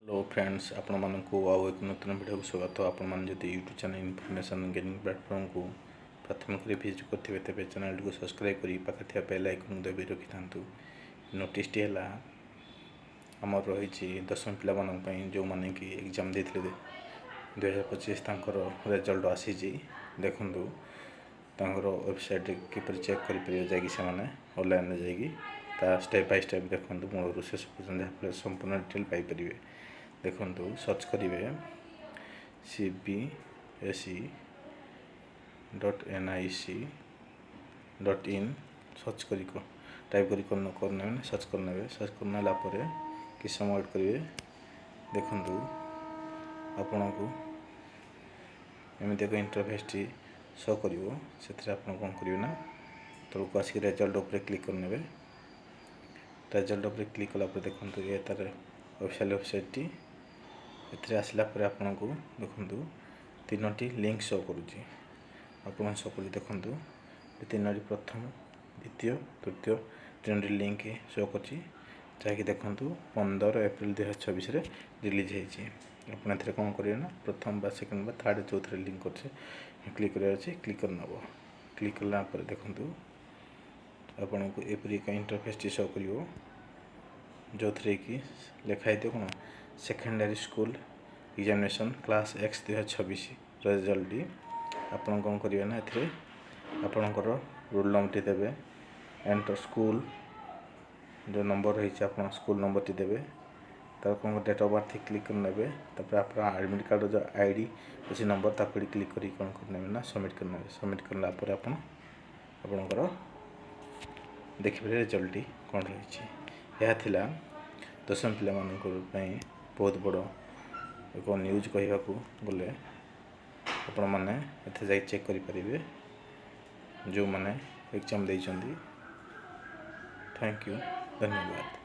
Hello friends आपण मानक आउ एक नूतन वीडियो को स्वागत। आपण मान जदि YouTube channel information gaining platform को प्रथम कर विजिट करते तेज चैनल को सब्सक्राइब कर पाखे बेल आइकन दबी रखि था। नोटिस टी है आमर रही 10वीं पिला जो मैंने कि एग्जाम देते 2025 तांकर रिजल्ट आसी देखु वेबसाइट किपर चेक कर ऑनलाइन जा स्टेप बाय स्टेप देखूँ मूल शेष पर्यटन जहाँ संपूर्ण डिटेल पाइपर। देखु सर्च करेंगे cbse.nic.in सर्च कर टाइप करने सर्च करने कि समय वेट करेंगे। देखु आपण को एमती एक इंटरफेस टी शो कर कौन करेंगे ना तौक आसिक रिजल्ट उपर क्लिक करने रिजल्ट उपर क्लिक कलापर देखो ये तार ऑफिशियल वेबसाइट टी एथरे आसला पर आपन को देखंतु तीनोटी लिंक शो करूची आपन शो कर देखंतु तीनोटी प्रथम द्वितीय तृतीय तीनोटी लिंक शो करची जाकि देखंतु 15 एप्रिल 2026 रे रिलीज होईची। आपन एथरे कोन करियो ना प्रथम बा सेकंड बा थर्ड चौथे लिंक करछे क्लिक करियो अछि क्लिक करनबो क्लिक करला पर देखंतु आपन को एपरी का इंटरफेस टी शो करियो जो थ्रे की लिखाई दे कोन secondary school examination class X 2026 result टी आपन कौन करिवे ना एथरे आपनकर रोल नंबर टी देबे एंटर स्कूल जो नंबर रही आपन स्कूल नंबर टी देबे तार कोन डेट ऑफ बर्थ क्लिक करनेबे तापर आपन एडमिट कार्ड जो आईडी उसी नंबर तापर क्लिक करी कोन करनेबे ना सबमिट करनेबे सबमिट करला पर आपन आपनकर देखिबे रिजल्ट टी कोन रही यह थिला 10वीं पिला मानक बहुत बड़ एक न्यूज कहवा गले आपण मैंने इतने जा चेक करेंगे जो मैंने एग्जाम देइछंदी। थैंक यू धन्यवाद।